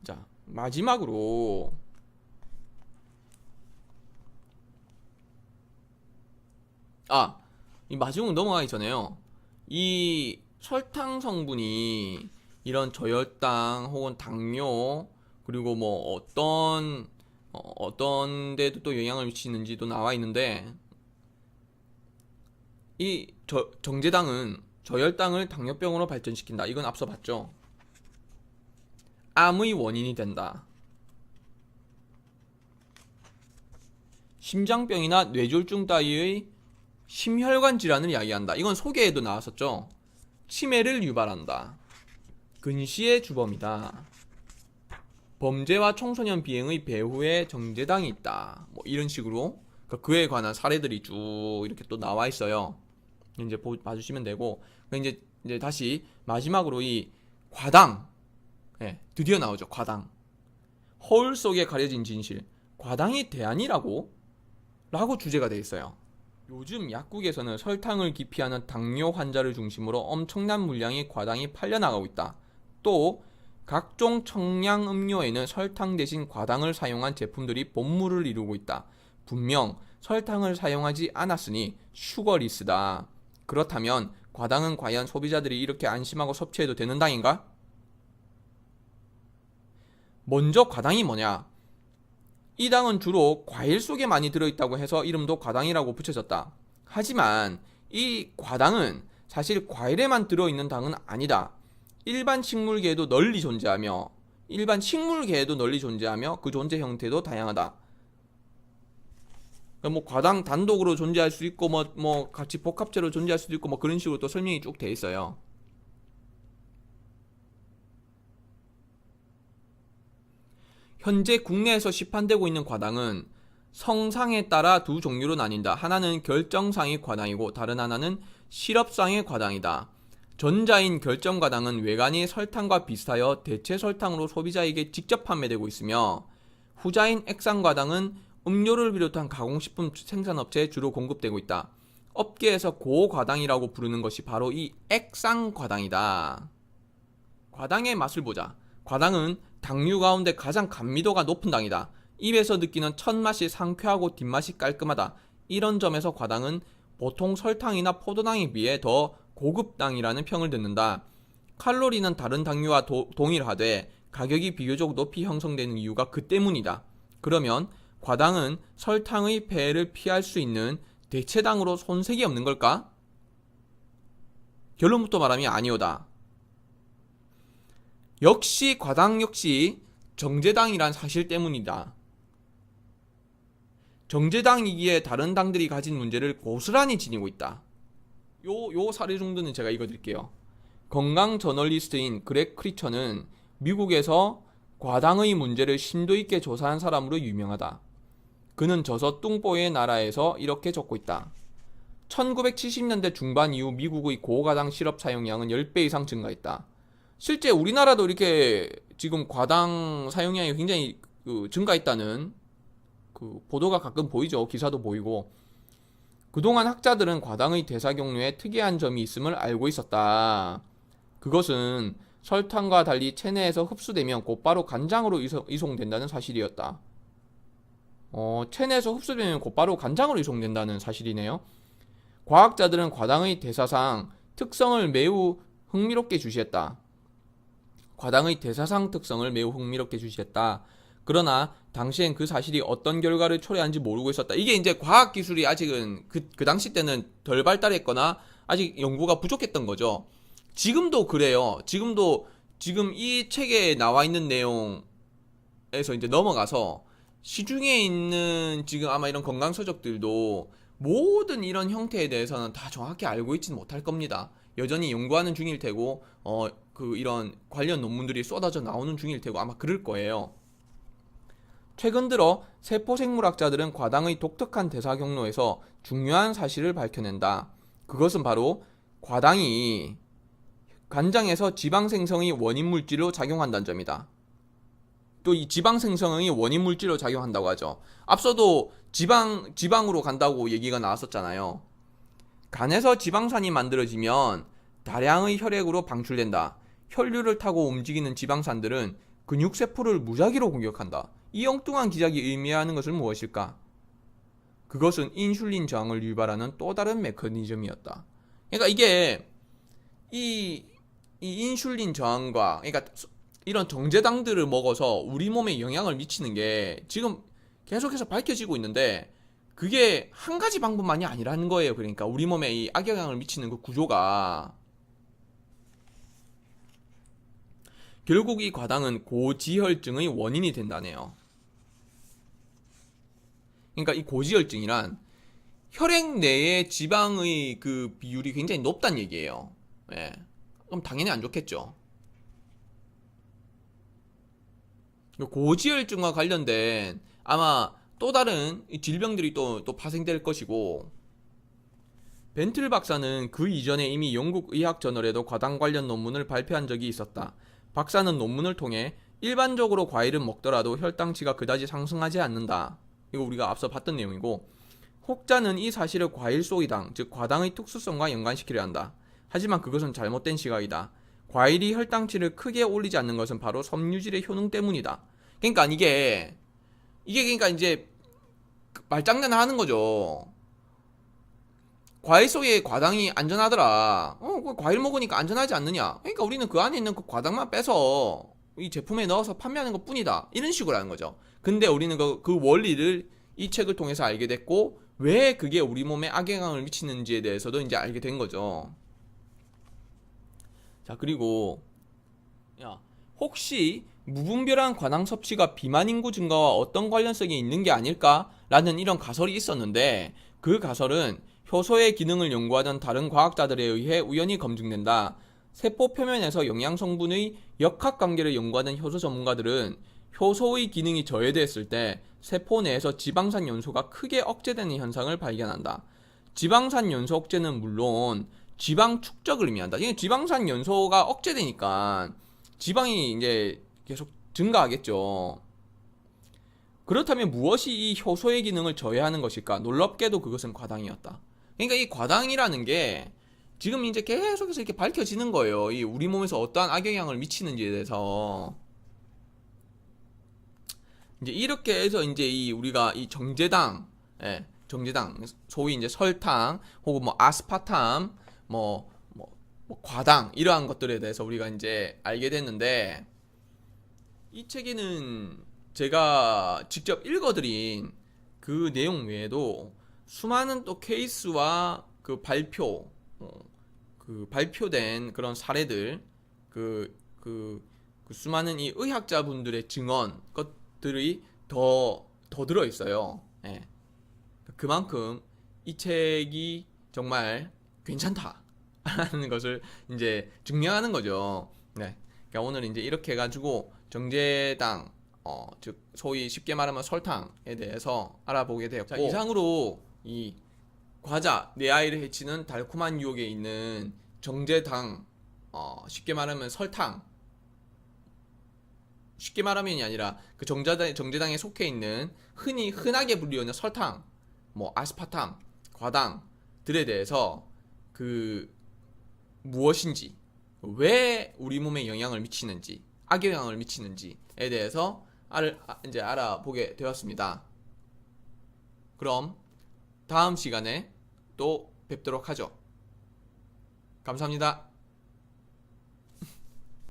자, 마지막으로 이 마지막 넘어가기 전에요. 이 설탕 성분이 이런 저혈당 혹은 당뇨 그리고 뭐 어떤 데도 또 영향을 미치는지도 나와 있는데 이 정제당은 저혈당을 당뇨병으로 발전시킨다. 이건 앞서 봤죠. 암의 원인이 된다. 심장병이나 뇌졸중 따위의 심혈관 질환을 야기한다. 이건 소개에도 나왔었죠. 치매를 유발한다. 근시의 주범이다. 범죄와 청소년 비행의 배후에 정제당이 있다. 뭐 이런 식으로 그에 관한 사례들이 쭉 이렇게 또 나와 있어요. 이제 봐주시면 되고 이제 다시 마지막으로 이 과당, 드디어 나오죠. 과당. 허울 속에 가려진 진실. 과당이 대안이라고 주제가 돼 있어요. 요즘 약국에서는 설탕을 기피하는 당뇨 환자를 중심으로 엄청난 물량의 과당이 팔려나가고 있다. 또 각종 청량 음료에는 설탕 대신 과당을 사용한 제품들이 본물을 이루고 있다. 분명 설탕을 사용하지 않았으니 슈거리스다. 그렇다면 과당은 과연 소비자들이 이렇게 안심하고 섭취해도 되는 당인가? 먼저 과당이 뭐냐? 이 당은 주로 과일 속에 많이 들어있다고 해서 이름도 과당이라고 붙여졌다. 하지만 이 과당은 사실 과일에만 들어있는 당은 아니다. 일반 식물계에도 널리 존재하며 그 존재 형태도 다양하다. 뭐 과당 단독으로 존재할 수 있고 뭐 같이 복합체로 존재할 수도 있고 뭐 그런 식으로 또 설명이 쭉 돼 있어요. 현재 국내에서 시판되고 있는 과당은 성상에 따라 두 종류로 나뉜다. 하나는 결정상의 과당이고 다른 하나는 시럽상의 과당이다. 전자인 결정과당은 외관이 설탕과 비슷하여 대체 설탕으로 소비자에게 직접 판매되고 있으며 후자인 액상과당은 음료를 비롯한 가공식품 생산업체에 주로 공급되고 있다. 업계에서 고과당이라고 부르는 것이 바로 이 액상과당이다. 과당의 맛을 보자. 과당은 당류 가운데 가장 감미도가 높은 당이다. 입에서 느끼는 첫 맛이 상쾌하고 뒷맛이 깔끔하다. 이런 점에서 과당은 보통 설탕이나 포도당에 비해 더 고급 당이라는 평을 듣는다. 칼로리는 다른 당류와 동일하되 가격이 비교적 높이 형성되는 이유가 그 때문이다. 그러면 과당은 설탕의 폐해를 피할 수 있는 대체당으로 손색이 없는 걸까? 결론부터 말하면 아니오다. 역시 과당 역시 정제당이란 사실 때문이다. 정제당이기에 다른 당들이 가진 문제를 고스란히 지니고 있다. 요 사례 정도는 제가 읽어드릴게요. 건강 저널리스트인 그렉 크리처는 미국에서 과당의 문제를 심도 있게 조사한 사람으로 유명하다. 그는 저서 뚱보의 나라에서 이렇게 적고 있다. 1970년대 중반 이후 미국의 고과당 시럽 사용량은 10배 이상 증가했다. 실제 우리나라도 이렇게 지금 과당 사용량이 굉장히 증가했다는 보도가 가끔 보이죠. 기사도 보이고. 그동안 학자들은 과당의 대사경로에 특이한 점이 있음을 알고 있었다. 그것은 설탕과 달리 체내에서 흡수되면 곧바로 간장으로 이송된다는 사실이었다. 체내에서 흡수되면 곧바로 간장으로 이송된다는 사실이네요. 과학자들은 과당의 대사상 특성을 매우 흥미롭게 주시했다. 그러나 당시엔 그 사실이 어떤 결과를 초래한지 모르고 있었다. 이게 이제 과학기술이 아직은 그 당시 때는 덜 발달했거나 아직 연구가 부족했던 거죠. 지금도 그래요. 지금 이 책에 나와 있는 내용에서 이제 넘어가서 시중에 있는 지금 아마 이런 건강서적들도 모든 이런 형태에 대해서는 다 정확히 알고 있지는 못할 겁니다. 여전히 연구하는 중일 테고, 이런 관련 논문들이 쏟아져 나오는 중일 테고 아마 그럴 거예요. 최근 들어 세포생물학자들은 과당의 독특한 대사 경로에서 중요한 사실을 밝혀낸다. 그것은 바로 과당이 간장에서 지방 생성의 원인 물질로 작용한다는 점이다. 또 이 지방 생성의 원인 물질로 작용한다고 하죠. 앞서도 지방으로 간다고 얘기가 나왔었잖아요. 간에서 지방산이 만들어지면 다량의 혈액으로 방출된다. 혈류를 타고 움직이는 지방산들은 근육세포를 무작위로 공격한다. 이 엉뚱한 기작이 의미하는 것은 무엇일까? 그것은 인슐린 저항을 유발하는 또 다른 메커니즘이었다. 그러니까 이게 이 인슐린 저항과, 그러니까 이런 정제당들을 먹어서 우리 몸에 영향을 미치는 게 지금 계속해서 밝혀지고 있는데, 그게 한 가지 방법만이 아니라는 거예요. 그러니까 우리 몸에 이 악영향을 미치는 그 구조가, 결국 이 과당은 고지혈증의 원인이 된다네요. 그러니까 이 고지혈증이란 혈액 내의 지방의 그 비율이 굉장히 높다는 얘기예요. 예. 그럼 당연히 안 좋겠죠. 고지혈증과 관련된 아마 또 다른 질병들이 또 파생될 것이고, 벤틀 박사는 그 이전에 이미 영국 의학 저널에도 과당 관련 논문을 발표한 적이 있었다. 박사는 논문을 통해 일반적으로 과일은 먹더라도 혈당치가 그다지 상승하지 않는다. 이거 우리가 앞서 봤던 내용이고, 혹자는 이 사실을 과일 속의 당, 즉 과당의 특수성과 연관시키려 한다. 하지만 그것은 잘못된 시각이다. 과일이 혈당치를 크게 올리지 않는 것은 바로 섬유질의 효능 때문이다. 그러니까 이게 그러니까 이제 말장난을 하는 거죠. 과일 속에 과당이 안전하더라. 그 과일 먹으니까 안전하지 않느냐? 그러니까 우리는 그 안에 있는 그 과당만 빼서 이 제품에 넣어서 판매하는 것 뿐이다. 이런 식으로 하는 거죠. 근데 우리는 그 원리를 이 책을 통해서 알게 됐고, 왜 그게 우리 몸에 악영향을 미치는지에 대해서도 이제 알게 된 거죠. 자, 그리고 혹시 무분별한 과당 섭취가 비만 인구 증가와 어떤 관련성이 있는 게 아닐까라는 이런 가설이 있었는데, 그 가설은 효소의 기능을 연구하던 다른 과학자들에 의해 우연히 검증된다. 세포 표면에서 영양 성분의 역학관계를 연구하는 효소 전문가들은 효소의 기능이 저해됐을 때 세포 내에서 지방산 연소가 크게 억제되는 현상을 발견한다. 지방산 연소 억제는 물론 지방 축적을 의미한다. 이게 지방산 연소가 억제되니까 지방이 이제 계속 증가하겠죠. 그렇다면 무엇이 이 효소의 기능을 저해하는 것일까? 놀랍게도 그것은 과당이었다. 그러니까 이 과당이라는 게 지금 이제 계속해서 이렇게 밝혀지는 거예요. 이 우리 몸에서 어떠한 악영향을 미치는지에 대해서. 이제 이렇게 해서 이제 우리가 이 정제당, 정제당, 소위 이제 설탕 혹은 뭐 아스파탐, 뭐 과당, 이러한 것들에 대해서 우리가 이제 알게 됐는데, 이 책에는 제가 직접 읽어드린 그 내용 외에도 수많은 또 케이스와 그 발표된 그런 사례들, 그 수많은 이 의학자분들의 증언 것들이 더 들어있어요. 예. 그만큼 이 책이 정말 괜찮다라는 것을 이제 증명하는 거죠. 네. 그러니까 오늘 이제 이렇게 해가지고 정제당, 즉 소위 쉽게 말하면 설탕에 대해서 알아보게 되었고, 자, 이상으로 이 과자, 내 아이를 해치는 달콤한 유혹에 있는 정제당, 쉽게 말하면 설탕, 쉽게 말하면이 아니라 그 정제당에 속해 있는 흔하게 불리우는 설탕, 뭐 아스파탐, 과당들에 대해서 그 무엇인지, 왜 우리 몸에 영향을 미치는지, 악영향을 미치는지에 대해서 이제 알아보게 되었습니다. 그럼 다음 시간에 또 뵙도록 하죠. 감사합니다.